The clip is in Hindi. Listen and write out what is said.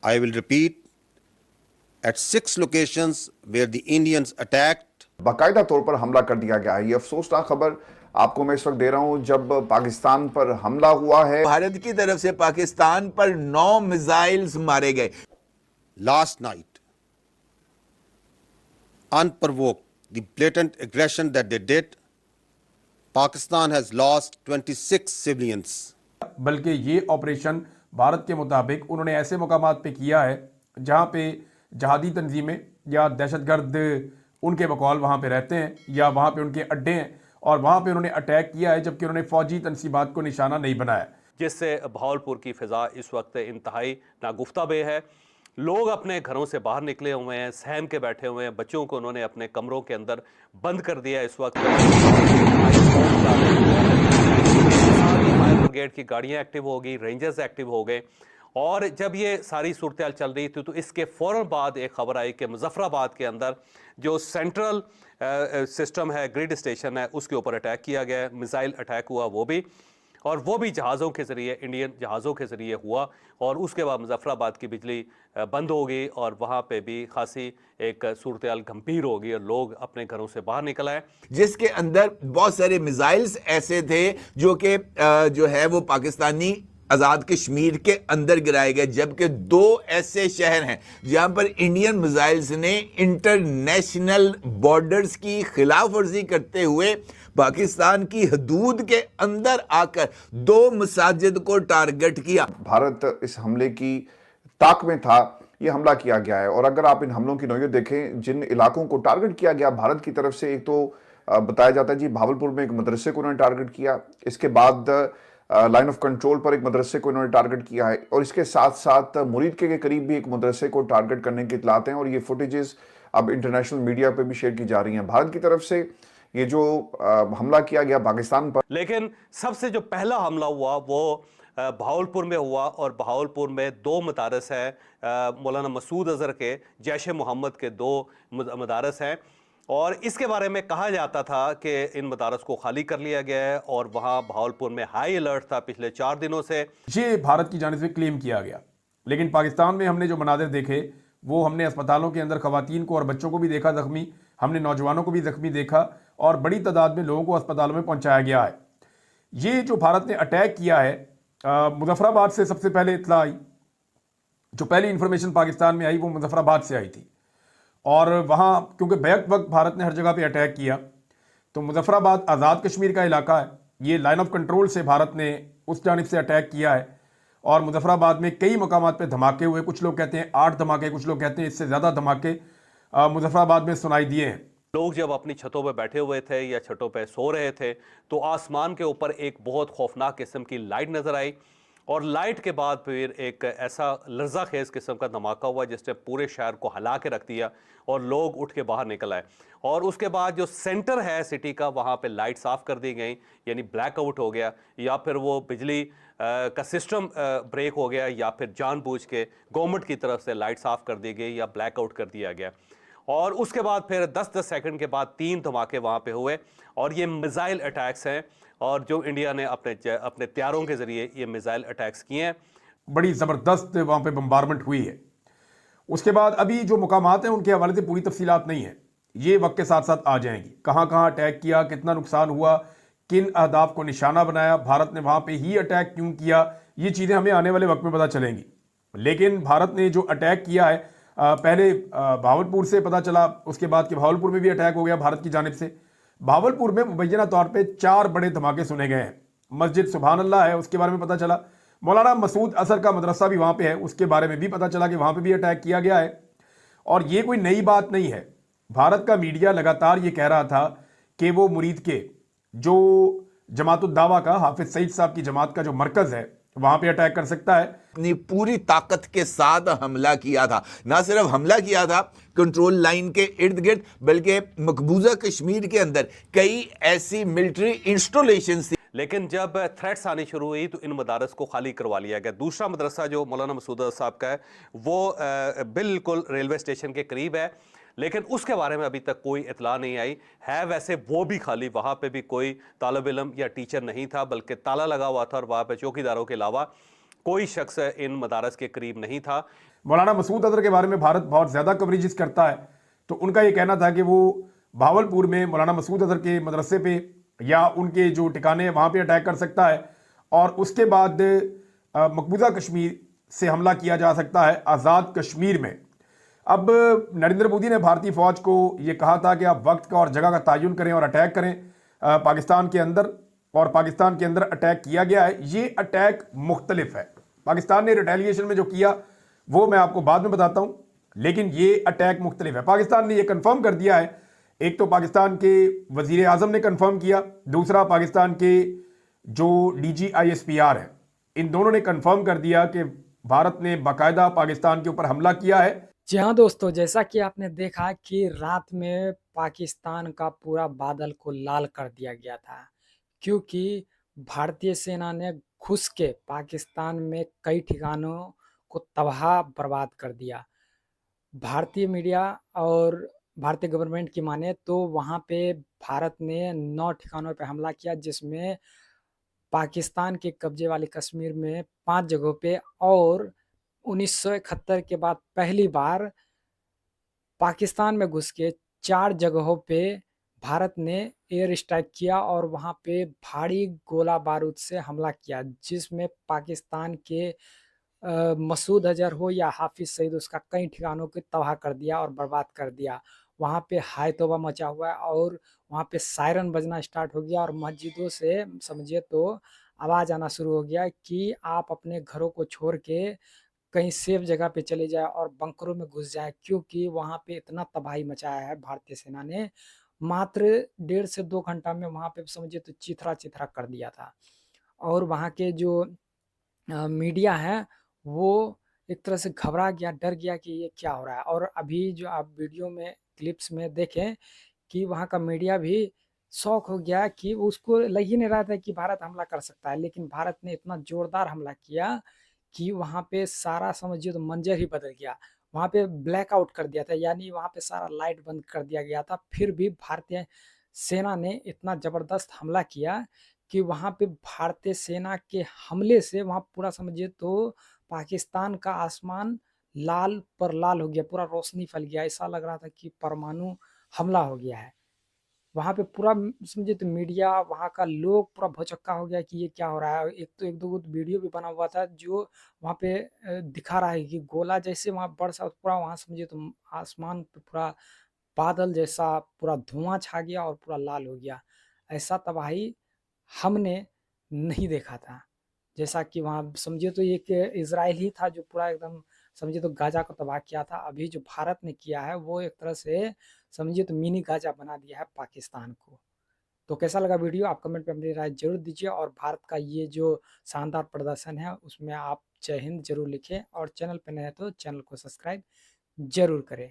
I will repeat, at 6 locations where the Indians attacked. बाकायदा तौर पर हमला कर दिया गया है। ये अफसोसनाक खबर आपको मैं इस वक्त दे रहा हूं जब पाकिस्तान पर हमला हुआ है। भारत की तरफ से पाकिस्तान पर 9 मिसाइल्स मारे गए। Last night, unprovoked, the blatant aggression that they did, Pakistan has lost 26 civilians. बल्कि ये ऑपरेशन भारत के मुताबिक उन्होंने ऐसे मकामात पे किया है जहाँ पे जहादी तंजीमें या दहशतगर्द उनके बकौल वहाँ पे रहते हैं या वहाँ पे उनके अड्डे हैं और वहाँ पे उन्होंने अटैक किया है, जबकि उन्होंने फौजी तनसीबात को निशाना नहीं बनाया, जिससे भावलपुर की फ़िज़ा इस वक्त इंतहाई नागुफ्ता बे है। लोग अपने घरों से बाहर निकले हुए हैं, सहम के बैठे हुए हैं, बच्चों को उन्होंने अपने कमरों के अंदर बंद कर दिया। इस वक्त फायर ब्रिगेड की गाड़ियां एक्टिव हो गई, रेंजर्स एक्टिव हो गए। और जब ये सारी सूरत चल रही थी तो इसके फ़ौरन बाद एक खबर आई कि मुजफ्फराबाद के अंदर जो सेंट्रल सिस्टम है, ग्रिड स्टेशन है, उसके ऊपर अटैक किया गया, मिसाइल अटैक हुआ वो भी जहाज़ों के ज़रिए, इंडियन जहाज़ों के ज़रिए हुआ। और उसके बाद मुजफ्फराबाद की बिजली बंद हो गई और वहाँ पे भी खासी एक सूरत गंभीर हो गई और लोग अपने घरों से बाहर निकल आए, जिसके अंदर बहुत सारे मिसाइल्स ऐसे थे जो कि जो है वो पाकिस्तानी आज़ाद कश्मीर के अंदर गिराए गए, जबकि 2 ऐसे शहर हैं जहां पर इंडियन मिसाइल्स ने इंटरनेशनल बॉर्डर्स की खिलाफ वर्जी करते हुए पाकिस्तान की हदूद के अंदर आकर 2 मसाजिद को टारगेट किया। भारत इस हमले की ताक में था, ये हमला किया गया है। और अगर आप इन हमलों की नौयत देखें, जिन इलाकों को टारगेट किया गया भारत की तरफ से, एक तो बताया जाता है जी भावलपुर में एक मदरसे को उन्होंने टारगेट किया, इसके बाद लाइन ऑफ कंट्रोल पर एक मदरसे को इन्होंने टारगेट किया है और इसके साथ साथ मुरीद के करीब भी एक मदरसे को टारगेट करने की इतलात हैं और ये फुटेजेस अब इंटरनेशनल मीडिया पे भी शेयर की जा रही हैं भारत की तरफ से। ये जो हमला किया गया पाकिस्तान पर, लेकिन सबसे जो पहला हमला हुआ वो भावलपुर में हुआ और भावलपुर में 2 मदारस हैं, मौलाना मसूद अजहर के, जैश मोहम्मद के 2 मदारस हैं और इसके बारे में कहा जाता था कि इन मदारस को खाली कर लिया गया है और वहाँ भावलपुर में हाई अलर्ट था पिछले 4 दिनों से। ये भारत की जानिब से क्लेम किया गया, लेकिन पाकिस्तान में हमने जो मनाजिर देखे वो हमने अस्पतालों के अंदर खवातीन को और बच्चों को भी देखा जख्मी, हमने नौजवानों को भी जख्मी देखा और बड़ी तादाद में लोगों को अस्पतालों में पहुंचाया गया है। ये जो भारत ने अटैक किया है, मुजफ्फराबाद से सबसे पहले इत्तला आई, जो पहली इंफॉर्मेशन पाकिस्तान में आई वो मुजफ्फराबाद से आई थी और वहाँ क्योंकि बैक वक्त भारत ने हर जगह पे अटैक किया तो मुजफ्फराबाद आज़ाद कश्मीर का इलाका है, ये लाइन ऑफ कंट्रोल से भारत ने उस जानिब से अटैक किया है और मुजफ्फराबाद में कई मकामात पे धमाके हुए। कुछ लोग कहते हैं 8 धमाके, कुछ लोग कहते हैं इससे ज़्यादा धमाके मुजफ्फराबाद में सुनाई दिए हैं। लोग जब अपनी छतों पर बैठे हुए थे या छतों पर सो रहे थे तो आसमान के ऊपर एक बहुत खौफनाक किस्म की लाइट नज़र आई और लाइट के बाद फिर एक ऐसा लर्जा खेज किस्म का धमाका हुआ जिसने पूरे शहर को हिला के रख दिया और लोग उठ के बाहर निकल आए। और उसके बाद जो सेंटर है सिटी का, वहाँ पे लाइट्स ऑफ कर दी गई, यानी ब्लैकआउट हो गया या फिर वो बिजली का सिस्टम ब्रेक हो गया या फिर जानबूझ के गवर्नमेंट की तरफ से लाइट्स ऑफ कर दी गई या ब्लैकआउट कर दिया गया। और उसके बाद फिर 10-10 सेकंड के बाद 3 धमाके वहाँ पे हुए और ये मिसाइल अटैक्स हैं और जो इंडिया ने अपने त्यारों के जरिए ये मिसाइल अटैक्स किए हैं। बड़ी ज़बरदस्त वहाँ पे बम्बारमेंट हुई है। उसके बाद अभी जो मुकामात हैं उनके हवाले से पूरी तफसीलात नहीं है, ये वक्त के साथ साथ आ जाएंगी। कहाँ कहाँ अटैक किया, कितना नुकसान हुआ, किन अहदाफ को निशाना बनाया, भारत ने वहाँ पे ही अटैक क्यों किया, ये चीज़ें हमें आने वाले वक्त में पता चलेंगी। लेकिन भारत ने जो अटैक किया है, पहले भावलपुर से पता चला, उसके बाद कि भावलपुर में भी अटैक हो गया भारत की जानिब से। भावलपुर में मुबैना तौर पे 4 बड़े धमाके सुने गए हैं। मस्जिद सुभान अल्लाह है, उसके बारे में पता चला। मौलाना मसूद अजहर का मदरसा भी वहाँ पे है, उसके बारे में भी पता चला कि वहाँ पे भी अटैक किया गया है। और ये कोई नई बात नहीं है, भारत का मीडिया लगातार ये कह रहा था कि वो मुरीद के जो जमातुद दावा का, हाफिज सईद साहब की जमात का जो मरकज है, वहां पे अटैक कर सकता है। अपनी पूरी ताकत के साथ हमला किया था, ना सिर्फ हमला किया था कंट्रोल लाइन के इर्द गिर्द, बल्कि मकबूजा कश्मीर के अंदर कई ऐसी मिलिट्री इंस्टॉलेशन थी। लेकिन जब थ्रेट्स आनी शुरू हुई तो इन मदारस को खाली करवा लिया गया। दूसरा मदरसा जो मौलाना मसूद साहब का है वो बिल्कुल रेलवे स्टेशन के करीब है, लेकिन उसके बारे में अभी तक कोई इतला नहीं आई है। वैसे वो भी खाली, वहाँ पे भी कोई तालिब इल्म या टीचर नहीं था, बल्कि ताला लगा हुआ था और वहाँ पे चौकीदारों के अलावा कोई शख्स इन मदारस के करीब नहीं था। मौलाना मसूद अजहर के बारे में भारत बहुत ज़्यादा कवरेजेस करता है, तो उनका ये कहना था कि वो भावलपुर में मौलाना मसूद अजहर के मदरसे पे या उनके जो ठिकाने हैं वहाँ पे अटैक कर सकता है और उसके बाद मकबूजा कश्मीर से हमला किया जा सकता है आज़ाद कश्मीर में। अब नरेंद्र मोदी ने भारतीय फौज को ये कहा था कि आप वक्त का और जगह का तयन करें और अटैक करें पाकिस्तान के अंदर, और पाकिस्तान के अंदर अटैक किया गया है। ये अटैक मुख्तलिफ है, पाकिस्तान ने रिटेलिएशन में जो किया वो मैं आपको बाद में बताता हूं, लेकिन ये अटैक मुख्तलिफ है। पाकिस्तान ने ये कंफर्म कर दिया है, एक तो पाकिस्तान के वजीर आजम ने कंफर्म किया, दूसरा पाकिस्तान के जो DGISPR है, इन दोनों ने कंफर्म कर दिया कि भारत ने बाकायदा पाकिस्तान के ऊपर हमला किया है। जी हाँ दोस्तों, जैसा कि आपने देखा कि रात में पाकिस्तान का पूरा बादल को लाल कर दिया गया था, क्योंकि भारतीय सेना ने घुस के पाकिस्तान में कई ठिकानों को तबाह बर्बाद कर दिया। भारतीय मीडिया और भारतीय गवर्नमेंट की माने तो वहाँ पे भारत ने 9 ठिकानों पे हमला किया, जिसमें पाकिस्तान के कब्जे वाले कश्मीर में 5 जगहों पे और 1971 के बाद पहली बार पाकिस्तान में घुस के 4 जगहों पे भारत ने एयर स्ट्राइक किया और वहाँ पे भारी गोला बारूद से हमला किया, जिसमें पाकिस्तान के मसूद अजहर हो या हाफिज सईद, उसका कई ठिकानों को तबाह कर दिया और बर्बाद कर दिया। वहाँ पे हाय तौबा मचा हुआ है और वहाँ पे सायरन बजना स्टार्ट हो गया और मस्जिदों से समझिए तो आवाज़ आना शुरू हो गया कि आप अपने घरों को छोड़ के कहीं सेफ जगह पे चले जाए और बंकरों में घुस जाए, क्योंकि वहाँ पे इतना तबाही मचाया है भारतीय सेना ने। मात्र 1.5 से 2 घंटा में वहाँ पे समझिए तो चिथरा कर दिया था। और वहाँ के जो मीडिया है वो एक तरह से घबरा गया, डर गया कि ये क्या हो रहा है। और अभी जो आप वीडियो में क्लिप्स में देखें कि वहाँ का मीडिया भी शौक हो गया कि उसको लग ही नहीं रहा था कि भारत हमला कर सकता है, लेकिन भारत ने इतना जोरदार हमला किया कि वहाँ पे सारा समझिए तो मंजर ही बदल गया। वहाँ पे ब्लैकआउट कर दिया था, यानी वहाँ पे सारा लाइट बंद कर दिया गया था। फिर भी भारतीय सेना ने इतना ज़बरदस्त हमला किया कि वहाँ पे भारतीय सेना के हमले से वहाँ पूरा समझिए तो पाकिस्तान का आसमान लाल पर लाल हो गया, पूरा रोशनी फैल गया। ऐसा लग रहा था कि परमाणु हमला हो गया है। वहाँ पे पूरा समझिए तो मीडिया, वहाँ का लोग पूरा भौचक्का हो गया कि ये क्या हो रहा है। एक तो 1-2 वीडियो भी बना हुआ था जो वहाँ पे दिखा रहा है कि गोला जैसे वहाँ बरसा, पूरा वहाँ समझिए तो आसमान पे पूरा बादल जैसा पूरा धुआं छा गया और पूरा लाल हो गया। ऐसा तबाही हमने नहीं देखा था। जैसा कि वहाँ समझिए तो एक इज़राइल ही था जो पूरा एकदम समझिए तो गाज़ा को तबाह किया था। अभी जो भारत ने किया है वो एक तरह से समझिए तो मिनी गाज़ा बना दिया है पाकिस्तान को। तो कैसा लगा वीडियो, आप कमेंट पे अपनी राय ज़रूर दीजिए और भारत का ये जो शानदार प्रदर्शन है उसमें आप जय हिंद ज़रूर लिखें और चैनल पे नए हैं तो चैनल को सब्सक्राइब ज़रूर करें।